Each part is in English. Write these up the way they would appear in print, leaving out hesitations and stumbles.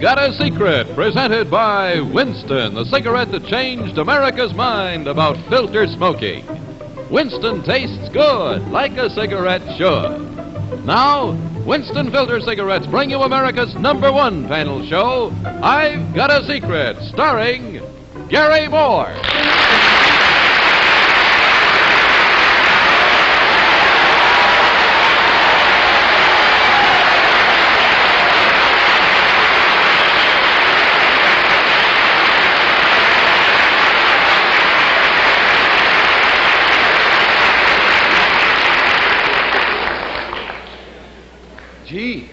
Got a Secret, presented by Winston, the cigarette that changed America's mind about filter smoking. Winston tastes good, like a cigarette should. Now, Winston Filter Cigarettes bring you America's #1 panel show, I've Got a Secret, starring Gary Moore. Gee,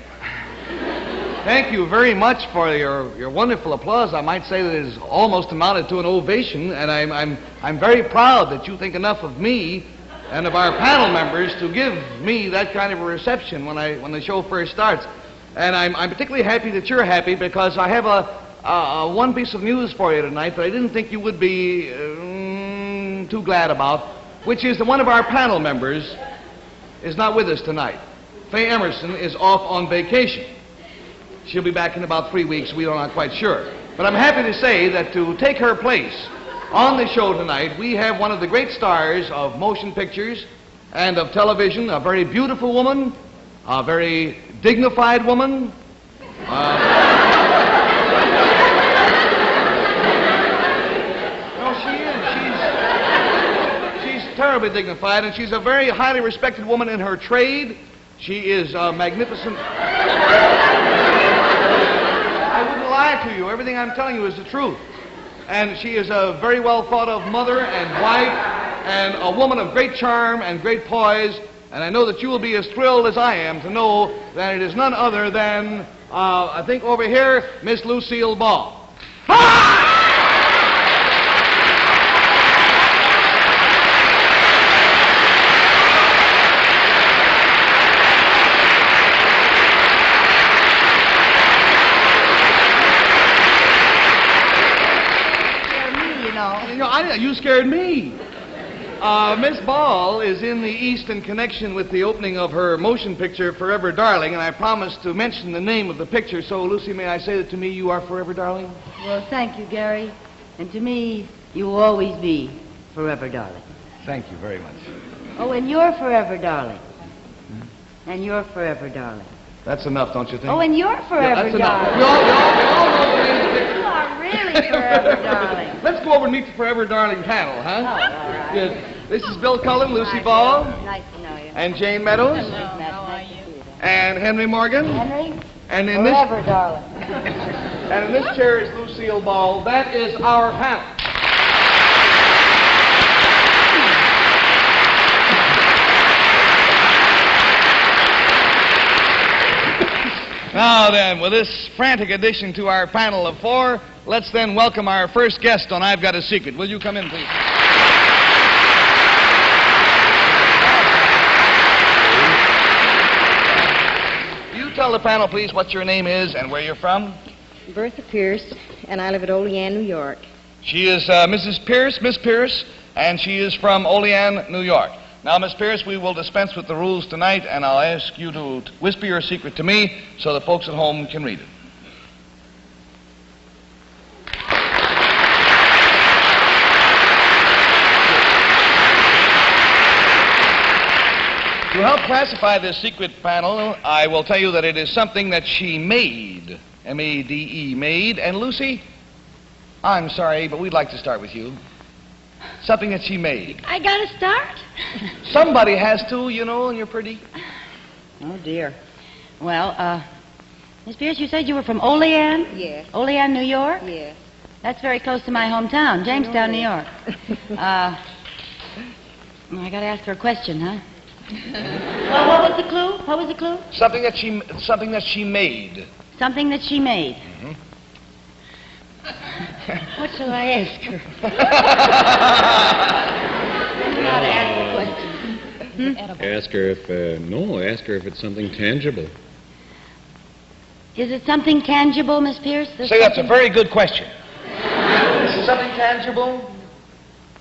thank you very much for your wonderful applause. I might say that it has almost amounted to an ovation, and I'm very proud that you think enough of me and of our panel members to give me that kind of a reception when the show first starts. And I'm particularly happy that you're happy, because I have a one piece of news for you tonight that I didn't think you would be too glad about, which is that one of our panel members is not with us tonight. Faye Emerson is off on vacation. She'll be back in about 3 weeks. We are not quite sure. But I'm happy to say that to take her place on the show tonight, we have one of the great stars of motion pictures and of television, a very beautiful woman, a very dignified woman. No, she is. She's terribly dignified, and she's a very highly respected woman in her trade. She is magnificent. I wouldn't lie to you. Everything I'm telling you is the truth. And she is a very well thought of mother and wife and a woman of great charm and great poise. And I know that you will be as thrilled as I am to know that it is none other than, I think over here, Miss Lucille Ball. You scared me. Miss Ball is in the East in connection with the opening of her motion picture, Forever Darling, and I promised to mention the name of the picture. So, Lucy, may I say that to me you are Forever Darling? Well, thank you, Gary. And to me, you will always be Forever Darling. Thank you very much. Oh, and you're Forever Darling. And you're Forever Darling. That's enough, don't you think? Oh, and you're Forever that's Darling. Enough. We all know the name of the picture. You are really Forever Darling. Let's go over and meet the Forever Darling panel, huh? Oh, all right. Good. This is Bill Cullen, Lucy Ball. Nice to know you. And Jane Meadows. Hello. How are you? And Henry Morgan. Henry? And in Forever Darling. And in this chair is Lucille Ball. That is our panel. Now then, with this frantic addition to our panel of 4, let's then welcome our first guest on I've Got a Secret. Will you come in, please? You tell the panel, please, what your name is and where you're from. Bertha Pierce, and I live at Olean, New York. She is Mrs. Pierce, Miss Pierce, and she is from Olean, New York. Now, Miss Pierce, we will dispense with the rules tonight, and I'll ask you to whisper your secret to me so the folks at home can read it. To help classify this secret panel, I will tell you that it is something that she made, M-A-D-E, made. And Lucy, I'm sorry, but we'd like to start with you. Something that she made. I gotta start? Somebody has to, you know, and you're pretty. Oh, dear. Well, Miss Pierce, you said you were from Olean? Yes. Olean, New York? Yes. That's very close to my hometown, Jamestown, New York. I gotta ask her a question, huh? Well, what was the clue? What was the clue? Something that she made. Something that she made. Mm-hmm. What shall I ask her? I don't know how to ask the question. Ask her if it's something tangible. Is it something tangible, Miss Pierce? Say, that's a very good question. Is it something tangible?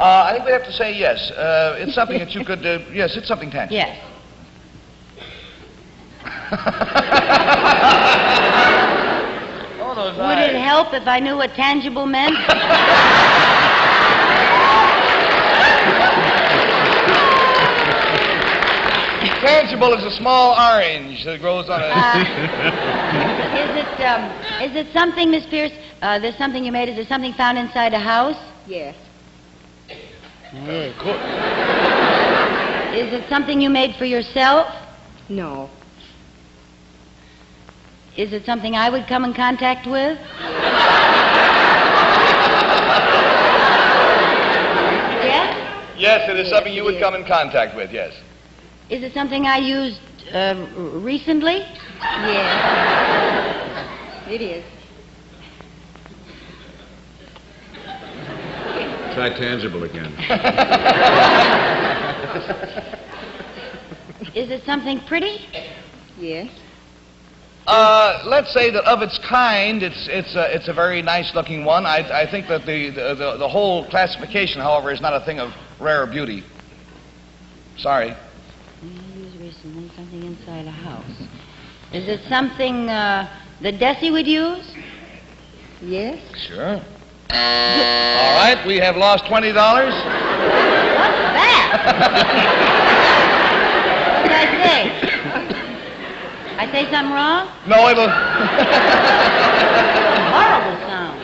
I think we have to say yes. It's something that you could, yes, it's something tangible. Yes. Oh, those eyes. help if I knew what tangible meant? Tangible is a small orange that grows on a... Is it something, Miss Pierce, there's something you made, is it something found inside a house? Yes. Is it something you made for yourself? No. Is it something I would come in contact with? Yes? Yes, it is something you would come in contact with, yes. Is it something I used recently? Yes. It is. Try tangible again. Is it something pretty? Yes. Let's say that of its kind, it's a very nice-looking one. I think that the whole classification, however, is not a thing of rare beauty. Sorry. Used recently, something inside a house. Is it something that Desi would use? Yes. Sure. All right, we have lost $20. What's that? What did I say? I say something wrong? No, it'll... Horrible sound.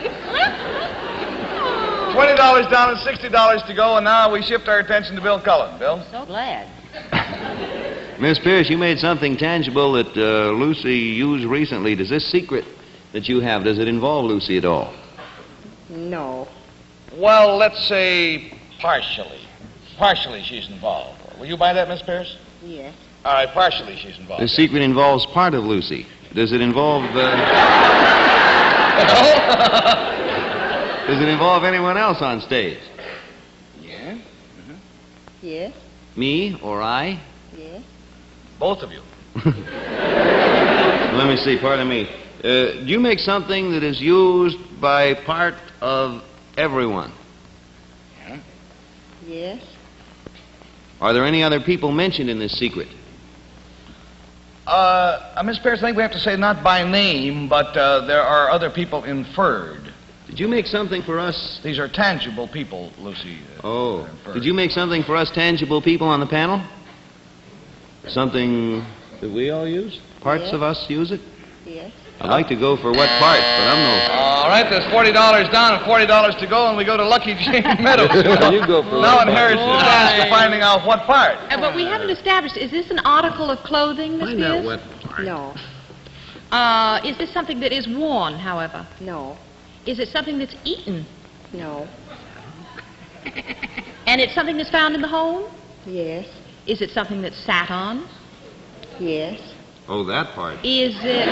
$20 down and $60 to go, and now we shift our attention to Bill Cullen. Bill? So glad. Miss Pierce, you made something tangible that Lucy used recently. Does this secret that you have, does it involve Lucy at all? No. Well, let's say partially. Partially she's involved. Will you buy that, Miss Pierce? Yes. All right, partially she's involved. The secret involves part of Lucy. Does it involve... Does it involve anyone else on stage? Yeah? Mm-hmm. Yes. Me or I? Yes. Both of you. Let me see, pardon me. Do you make something that is used by part of everyone? Yeah? Yes. Are there any other people mentioned in this secret? Miss Pierce, I think we have to say not by name, but there are other people inferred. Did you make something for us? These are tangible people, Lucy. Did you make something for us tangible people on the panel? Something that we all use? Parts Yes. of us use it? Yes. I'd like to go for what part, but I'm no... All right, there's $40 down and $40 to go, and we go to Lucky Jane Meadows. You go for Now what inherits the task of finding out what part. But we haven't established, is this an article of clothing, Miss Find out Pierce? what part. No. Is this something that is worn, however? No. Is it something that's eaten? No. And it's something that's found in the home? Yes. Is it something that's sat on? Yes. Oh, that part. Is it...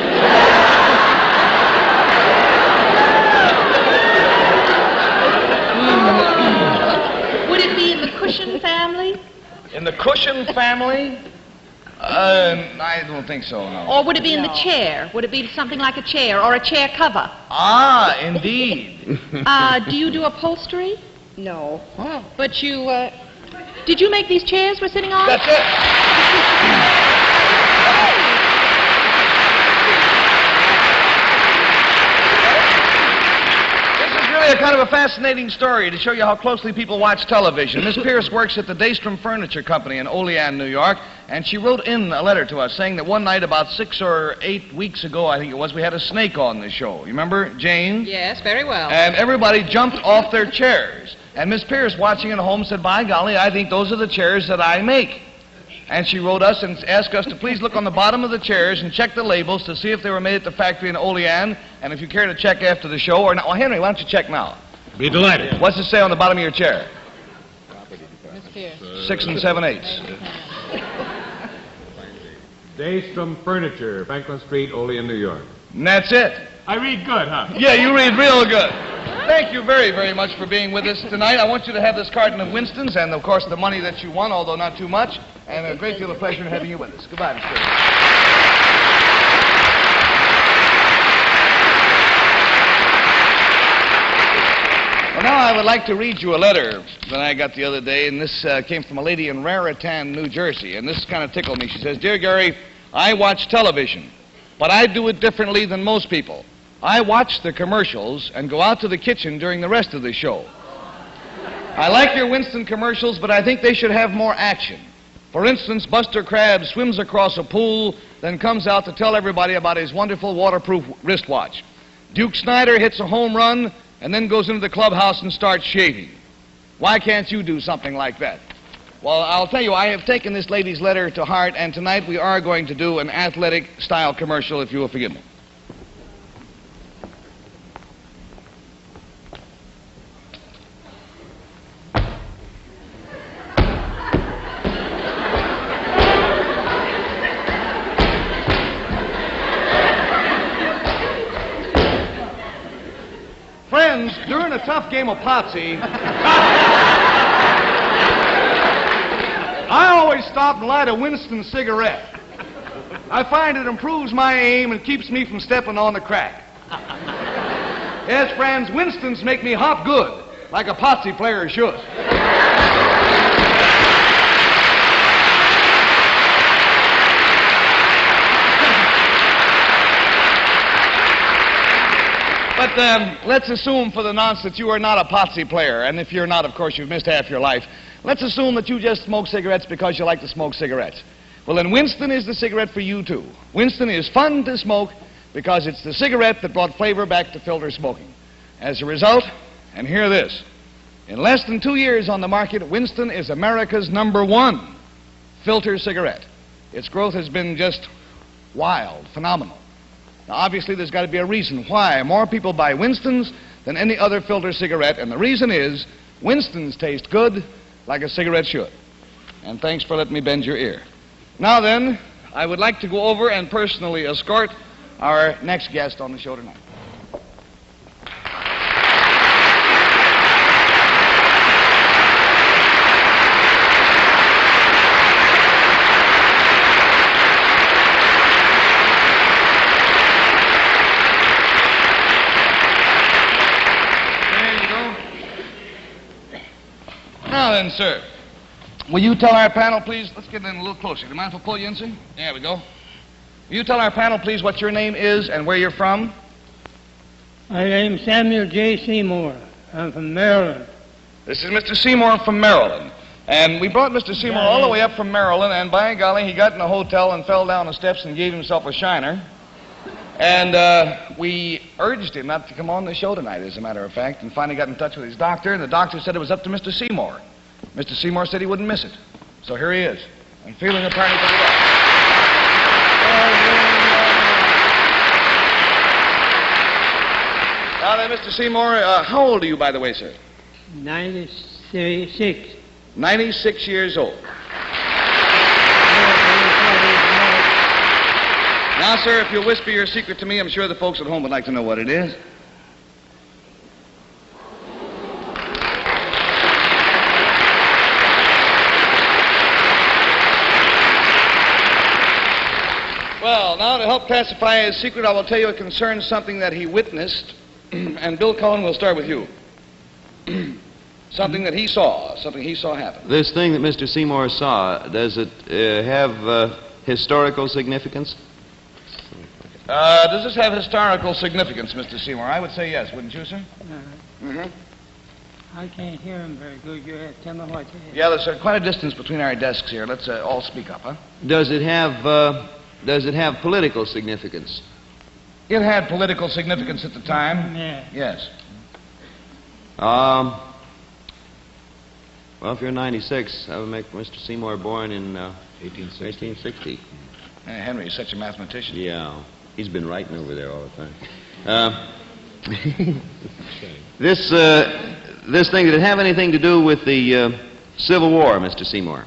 Would it be in the cushion family? In the cushion family? I don't think so, no. Or would it be in the chair? Would it be something like a chair or a chair cover? Ah, indeed. Do you do upholstery? No. But you, did you make these chairs we're sitting on? That's it. A kind of a fascinating story to show you how closely people watch television. Miss Pierce works at the Daystrom Furniture Company in Olean, New York, and she wrote in a letter to us saying that one night about 6 or 8 weeks ago, I think it was, we had a snake on the show. You remember, Jane? Yes, very well. And everybody jumped off their chairs. And Miss Pierce, watching at home, said, by golly, I think those are the chairs that I make. And she wrote us and asked us to please look on the bottom of the chairs and check the labels to see if they were made at the factory in Olean, and if you care to check after the show, or not. Well, Henry, why don't you check now? Be delighted. What's it say on the bottom of your chair? Miss Pierce. 6 7/8. Daystrom Furniture, Franklin Street, Olean, New York. And that's it. I read good, huh? Yeah, you read real good. Thank you very, very much for being with us tonight. I want you to have this carton of Winston's and, of course, the money that you won, although not too much, and a great deal of pleasure in having you with us. Goodbye, Miss Pierce. Well, now I would like to read you a letter that I got the other day, and this came from a lady in Raritan, New Jersey, and this kind of tickled me. She says, Dear Gary, I watch television, but I do it differently than most people. I watch the commercials and go out to the kitchen during the rest of the show. I like your Winston commercials, but I think they should have more action. For instance, Buster Crabbe swims across a pool, then comes out to tell everybody about his wonderful waterproof wristwatch. Duke Snyder hits a home run and then goes into the clubhouse and starts shaving. Why can't you do something like that? Well, I'll tell you, I have taken this lady's letter to heart, and tonight we are going to do an athletic-style commercial, if you will forgive me. Friends, during a tough game of Potsy, I always stop and light a Winston cigarette. I find it improves my aim and keeps me from stepping on the crack. Yes, friends, Winstons make me hop good, like a Potsy player should. But let's assume for the nonce that you are not a Potsy player, and if you're not, of course, you've missed half your life. Let's assume that you just smoke cigarettes because you like to smoke cigarettes. Well, then Winston is the cigarette for you, too. Winston is fun to smoke because it's the cigarette that brought flavor back to filter smoking. As a result, and hear this, in less than 2 years on the market, Winston is America's #1 filter cigarette. Its growth has been just wild, phenomenal. Now, obviously, there's got to be a reason why more people buy Winstons than any other filter cigarette, and the reason is Winstons taste good like a cigarette should. And thanks for letting me bend your ear. Now then, I would like to go over and personally escort our next guest on the show tonight. Now then, sir, will you tell our panel, please? Let's get in a little closer. Do you mind if I pull you in, sir? There we go. Will you tell our panel, please, what your name is and where you're from? My name's Samuel J Seymour. I'm from Maryland. This is Mr. Seymour from Maryland. And we brought Mr. Seymour all the way up from Maryland, and by golly, he got in a hotel and fell down the steps and gave himself a shiner. And we urged him not to come on the show tonight, as a matter of fact, and finally got in touch with his doctor, and the doctor said it was up to Mr. Seymour. Mr. Seymour said he wouldn't miss it. So here he is. I'm feeling a party for the doctor. Now then, Mr. Seymour, how old are you, by the way, sir? 96. 96 years old. Now, sir, if you'll whisper your secret to me, I'm sure the folks at home would like to know what it is. Well, now to help classify his secret, I will tell you it concerns something that he witnessed. And Bill Cullen, we'll start with you. Something that he saw happen. This thing that Mr. Seymour saw, does it have historical significance? Does this have historical significance, Mr. Seymour? I would say yes, wouldn't you, sir? I can't hear him very good. You have to tell me what it is. Yeah, there's quite a distance between our desks here. Let's all speak up, huh? Does it have political significance? It had political significance at the time. Yeah. Yes. Well, if you're 96, that would make Mr. Seymour born in 1860. Henry is such a mathematician. Yeah. He's been writing over there all the time. This thing, did it have anything to do with the Civil War, Mr. Seymour?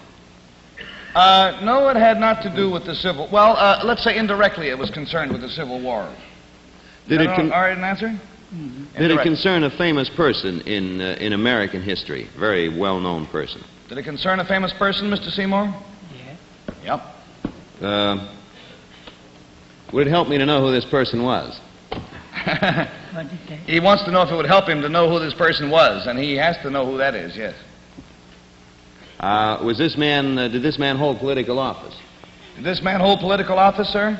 No, it had not to do with the Civil... Well, let's say indirectly it was concerned with the Civil War. Did it all right, an answer? Mm-hmm. Did it concern a famous person in American history? Very well-known person. Did it concern a famous person, Mr. Seymour? Yeah. Yep. Would it help me to know who this person was? What did you say? He wants to know if it would help him to know who this person was, and he has to know who that is, yes. Did this man hold political office? Did this man hold political office, sir?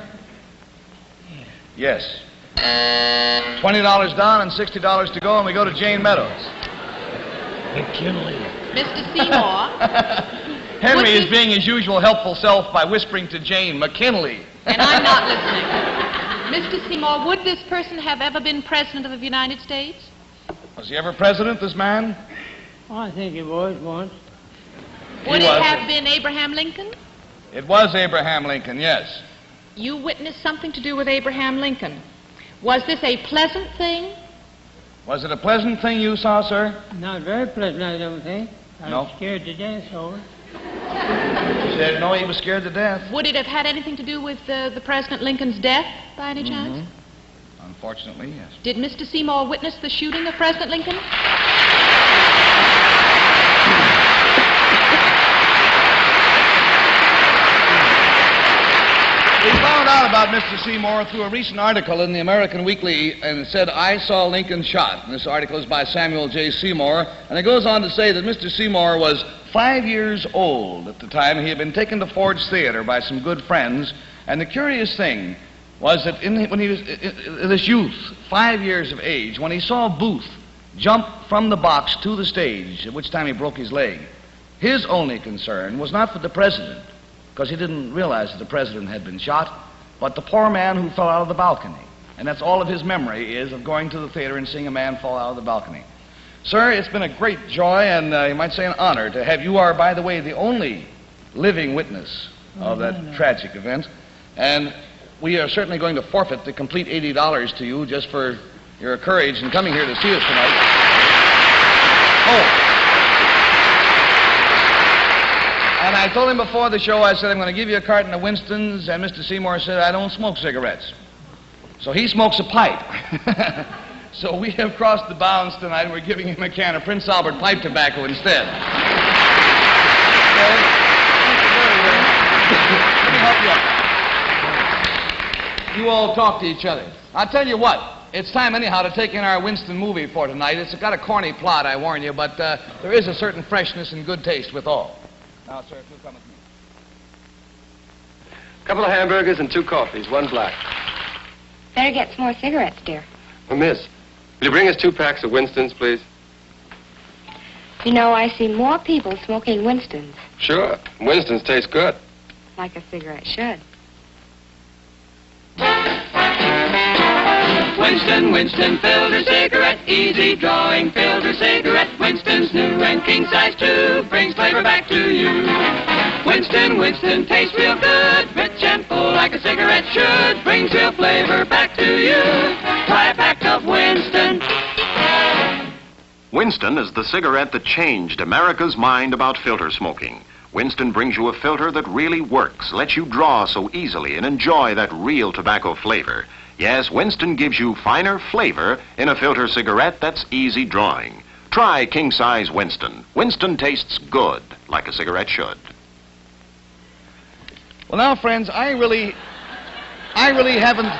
Yeah. Yes. $20 down and $60 to go, and we go to Jane Meadows. McKinley. Mr. Seymour, Henry is being his usual helpful self by whispering to Jane, McKinley. and I'm not listening. Mr. Seymour, would this person have ever been President of the United States? Was he ever president, this man? Oh, I think he was once. Would He it was. have been Abraham Lincoln? It was Abraham Lincoln, yes. You witnessed something to do with Abraham Lincoln. Was this a pleasant thing? Was it a pleasant thing you saw, sir? Not very pleasant, I don't think. I No. was scared to death over it. He said, no, he was scared to death. Would it have had anything to do with the President Lincoln's death, by any chance? Unfortunately, yes. Did Mr. Seymour witness the shooting of President Lincoln? We found out about Mr. Seymour through a recent article in the American Weekly, and it said, I saw Lincoln shot. And this article is by Samuel J Seymour, and it goes on to say that Mr. Seymour was 5 years old at the time. He had been taken to Ford's Theater by some good friends, and the curious thing was that when he was this youth, 5 years of age, when he saw Booth jump from the box to the stage, at which time he broke his leg, his only concern was not for the president, because he didn't realize that the president had been shot, but the poor man who fell out of the balcony. And that's all of his memory is of going to the theater and seeing a man fall out of the balcony. Sir, it's been a great joy and you might say an honor to have you are, by the way, the only living witness of that tragic event. And we are certainly going to forfeit the complete $80 to you just for your courage in coming here to see us tonight. Oh. And I told him before the show, I said, I'm going to give you a carton of Winston's, and Mr. Seymour said, I don't smoke cigarettes. So he smokes a pipe. So we have crossed the bounds tonight, and we're giving him a can of Prince Albert pipe tobacco instead. Okay? Let me help you out. You all talk to each other. I'll tell you what, it's time anyhow to take in our Winston movie for tonight. It's got a corny plot, I warn you, but there is a certain freshness and good taste with all. Now, sir, if you'll come with me. Couple of hamburgers and 2 coffees, 1 black. Better get some more cigarettes, dear. Oh, miss, will you bring us 2 packs of Winston's, please? You know, I see more people smoking Winston's, Sure. Winston's taste good. like a cigarette should. Winston, filter cigarette, easy drawing filter cigarette. Winston's new and king size too, brings flavor back to you. Winston, tastes real good, rich and full like a cigarette should, brings real flavor back to you. Try a pack of Winston. Winston is the cigarette that changed America's mind about filter smoking. Winston brings you a filter that really works, lets you draw so easily and enjoy that real tobacco flavor. Yes, Winston gives you finer flavor in a filter cigarette that's easy drawing. Try king-size Winston. Winston tastes good, like a cigarette should. Well, now, friends, I really haven't...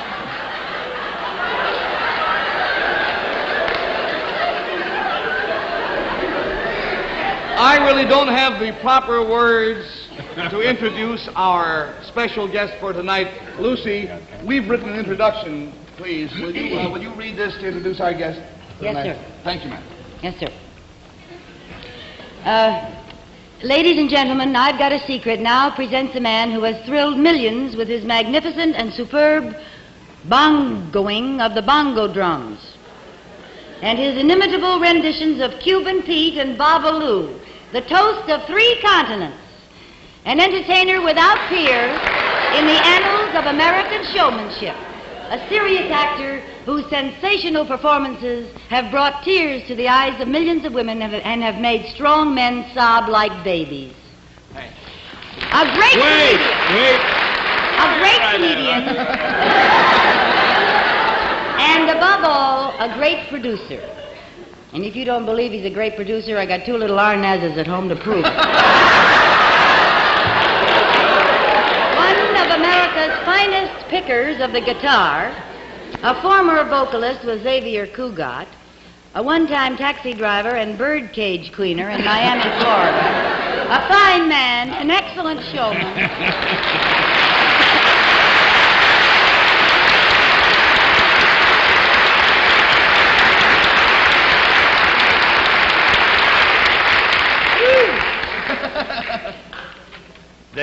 I really don't have the proper words to introduce our special guest for tonight. Lucy, we've written an introduction, please. Will you read this to introduce our guest? Yes, tonight? sir. Thank you, ma'am. Yes, sir. Ladies and gentlemen, I've Got a Secret now presents a man who has thrilled millions with his magnificent and superb bongoing of the bongo drums and his inimitable renditions of Cuban Pete and Babalu, the toast of 3 continents, an entertainer without peers in the annals of American showmanship, a serious actor whose sensational performances have brought tears to the eyes of millions of women and have made strong men sob like babies. A great comedian, and above all, a great producer. And if you don't believe he's a great producer, I got 2 little Arnazes at home to prove it. One of America's finest pickers of the guitar, a former vocalist with Xavier Cugat, a one-time taxi driver and birdcage cleaner in Miami, Florida, a fine man, an excellent showman.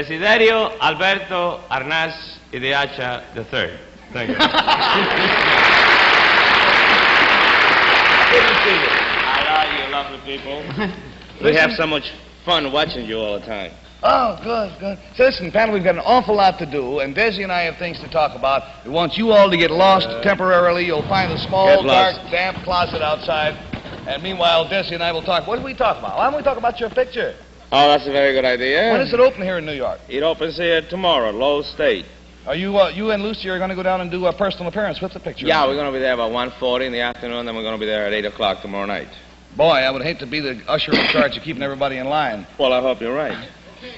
Desiderio Alberto Arnaz Ideacha III. Thank you. Good to see you. I love you, lovely people. We have so much fun watching you all the time. Oh, good. So listen, panel, we've got an awful lot to do, and Desi and I have things to talk about. We want you all to get lost temporarily. You'll find a small, dark, damp closet outside. And meanwhile, Desi and I will talk. What do we talk about? Why don't we talk about your picture? Oh, that's a very good idea. When does it open here in New York? It opens here tomorrow, Lowell State. Are you and Lucy are going to go down and do a personal appearance with the picture? Yeah, we're going to be there about 1:40 in the afternoon, then we're going to be there at 8 o'clock tomorrow night. Boy, I would hate to be the usher in charge of keeping everybody in line. Well, I hope you're right.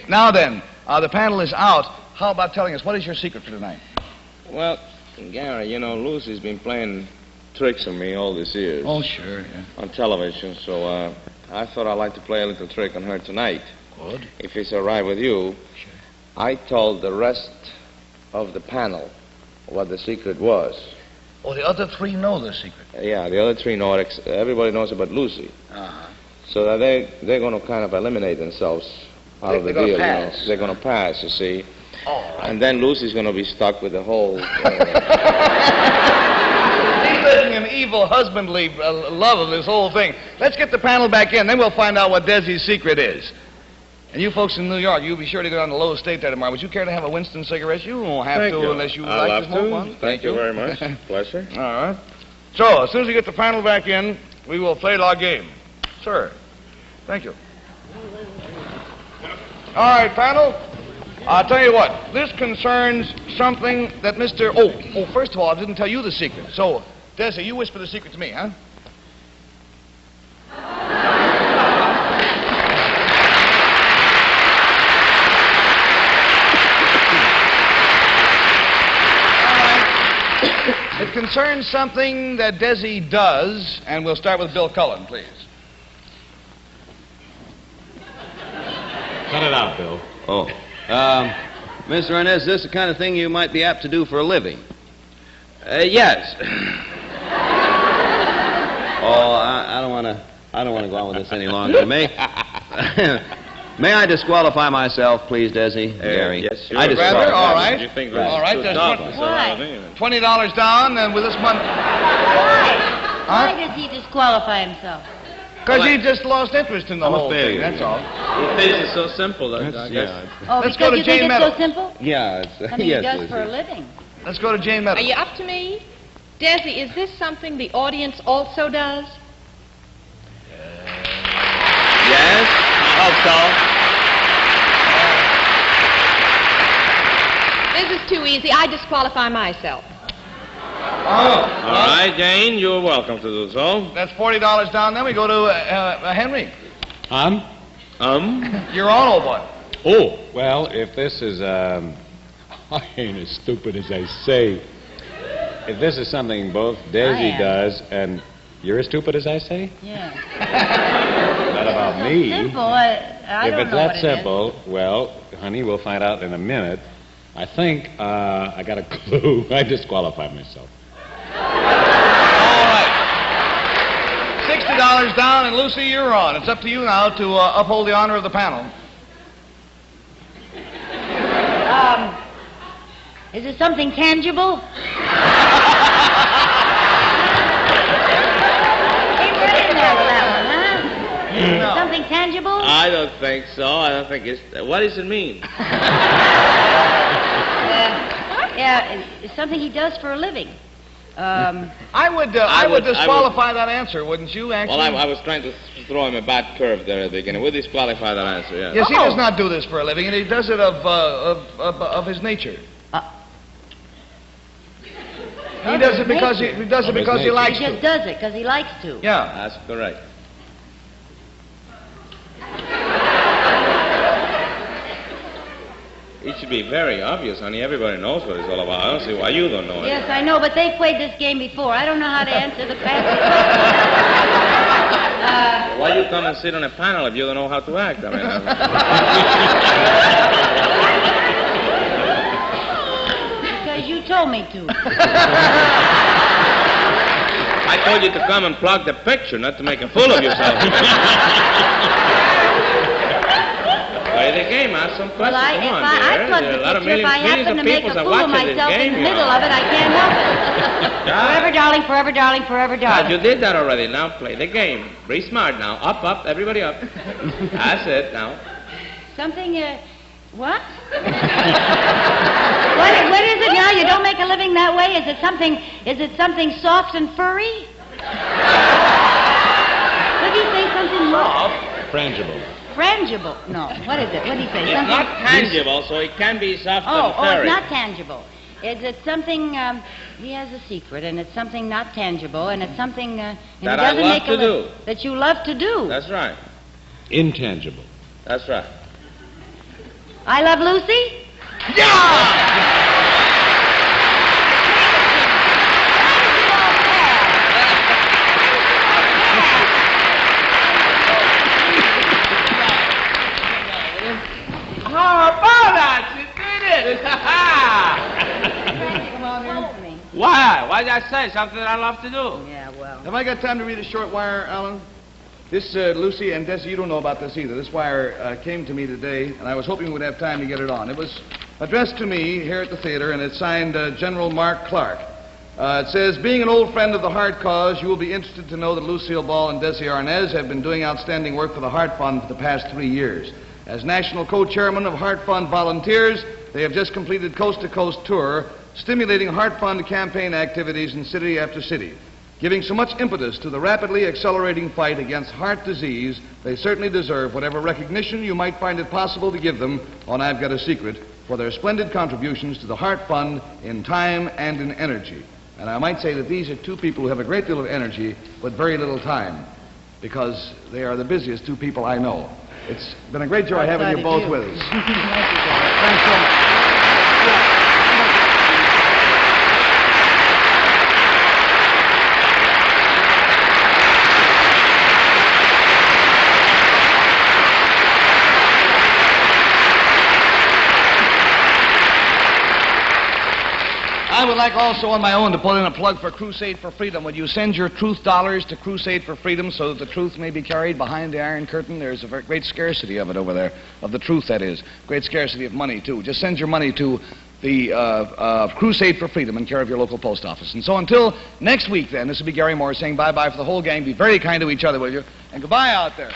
Now then, the panel is out. How about telling us, what is your secret for tonight? Well, Gary, you know, Lucy's been playing tricks on me all these years. Oh, sure, yeah. On television, so I thought I'd like to play a little trick on her tonight. Good. If it's all right with you. Sure. I told the rest of the panel what the secret was. Oh, the other three know the secret. Yeah, the other three know it. Everybody knows about Lucy. Uh-huh. So that they're going to kind of eliminate themselves out of the deal. You know. They're going to pass, you see. Oh, right. And then Lucy's going to be stuck with the whole... He's living an evil husbandly love of this whole thing. Let's get the panel back in, then we'll find out what Desi's secret is. And you folks in New York, you'll be sure to go down to Lowell State there tomorrow. Would you care to have a Winston cigarette? You won't have to unless you like to smoke one. Thank you very much. Pleasure. All right. So, as soon as we get the panel back in, we will play our game. Sir. Thank you. All right, panel. I'll tell you what. This concerns something that Mr. Oh, first of all, I didn't tell you the secret. So, Desi, you whisper the secret to me, huh? It concerns something that Desi does, and we'll start with Bill Cullen, please. Cut it out, Bill. Oh. Mr. Arnaz, is this the kind of thing you might be apt to do for a living? Yes. Oh, I don't want to go on with this any longer. May I disqualify myself, please, Desi? Gary? Yes, sure. I disqualify Rather, all right. You think All right, there's $20 down, and with this money... Why does he disqualify himself? Because he just lost interest in the whole thing, that's all. He thinks it's so simple, I guess. Oh, Let's because go to you Jane think Meadows. it's so simple? Yeah, I mean, yes, he does Lucy. for a living. Let's go to Jane Meadows. Are you up to me? Desi, is this something the audience also does? Yes, I hope so. This is too easy. I disqualify myself. All right, Jane, you're welcome to do so. That's $40 down. Then we go to Henry. You're on, old boy. Oh, well, if this is, I ain't as stupid as I say. If this is something both Desi does and you're as stupid as I say? Yeah. Not about me. Simple. I If don't it's know that what it simple, well, honey, we'll find out in a minute. I think I got a clue. I disqualify myself. All right. $60 down, and Lucy, you're on. It's up to you now to uphold the honor of the panel. Is it something tangible? No. Something tangible? I don't think so. I don't think it's... What does it mean? Yeah, it's something he does for a living. I would disqualify that answer, wouldn't you, actually? Well, I was trying to throw him a bad curve there at the beginning. We'll disqualify that answer, yes. Yes, he does not do this for a living, and he does it of his nature. He does it because he likes He to. just does it because he likes to. Yeah. That's correct. It should be very obvious, honey. Everybody knows what it's all about. I don't see why you don't know it. Yes, I know, but they've played this game before. I don't know how to answer the question. Why you come and sit on a panel if you don't know how to act? I mean, because you told me to. I told you to come and plug the picture, not to make a fool of yourself. Well, play the game. Ask some questions. Well, Come on, I dear. plug There are the a lot of picture. If I millions happen to of make a people fool of watching this myself in game, the you middle know. of it, I can't help it. Forever, darling, forever, darling, forever, You darling. did that already. Now play the game. Be smart now. Up, up, everybody up. That's it now. Something, what? What is it now? You don't make a living that way? Is it something soft and furry? What do you say, something soft? Frangible. Frangible. No, what is it? What do you say? It's Something... not tangible, so it can be soft and Oh, furry. it's not tangible. Is it something, he has a secret, and it's something not tangible, and it's something, and That it I doesn't love make to do. That you love to do. That's right. Intangible. That's right. I Love Lucy? How about that? You did it! Come on here to me. Why? Why did I say something that I love to do? Yeah, well. Have I got time to read a short wire, Alan? This, Lucy and Desi, you don't know about this either. This wire came to me today, and I was hoping we'd have time to get it on. It was addressed to me here at the theater, and it's signed General Mark Clark. It says, being an old friend of the Heart Cause, you will be interested to know that Lucille Ball and Desi Arnaz have been doing outstanding work for the Heart Fund for the past 3 years. As national co-chairman of Heart Fund Volunteers, they have just completed coast-to-coast tour, stimulating Heart Fund campaign activities in city after city. Giving so much impetus to the rapidly accelerating fight against heart disease, they certainly deserve whatever recognition you might find it possible to give them on I've Got a Secret for their splendid contributions to the Heart Fund in time and in energy. And I might say that these are two people who have a great deal of energy but very little time, because they are the busiest two people I know. It's been a great joy having you both with us. Thanks so much. I would like also on my own to put in a plug for Crusade for Freedom. Would you send your truth dollars to Crusade for Freedom so that the truth may be carried behind the Iron Curtain? There's a very great scarcity of it over there, of the truth, that is. Great scarcity of money, too. Just send your money to the Crusade for Freedom in care of your local post office. And so until next week, then, this will be Gary Moore saying bye-bye for the whole gang. Be very kind to each other, will you? And goodbye out there.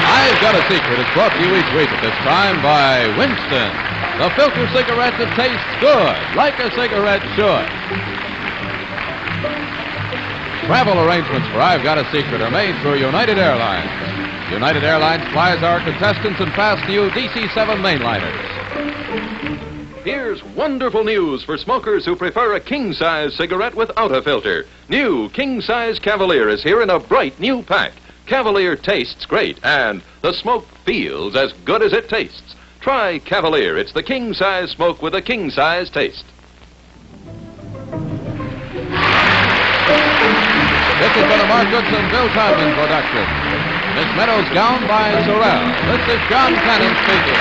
I've Got a Secret is brought to you each week at this time by Winston, the filter cigarette that tastes good, like a cigarette should. Travel arrangements for I've Got a Secret are made through United Airlines. United Airlines flies our contestants in fast new DC-7 mainliners. Here's wonderful news for smokers who prefer a king-size cigarette without a filter. New king-size Cavalier is here in a bright new pack. Cavalier tastes great, and the smoke feels as good as it tastes. Try Cavalier. It's the king-size smoke with a king-size taste. This has been a Mark Goodson, Bill Todman production. Miss Meadows gown by Sorrell. This is John Cannon speaking.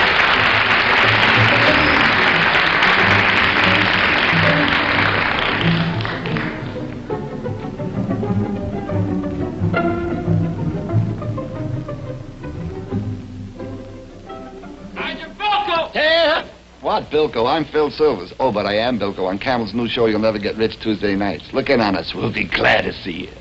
What, Bilko? I'm Phil Silvers. Oh, but I am Bilko on Camel's new show, You'll Never Get Rich, Tuesday nights. Look in on us. We'll be glad to see you.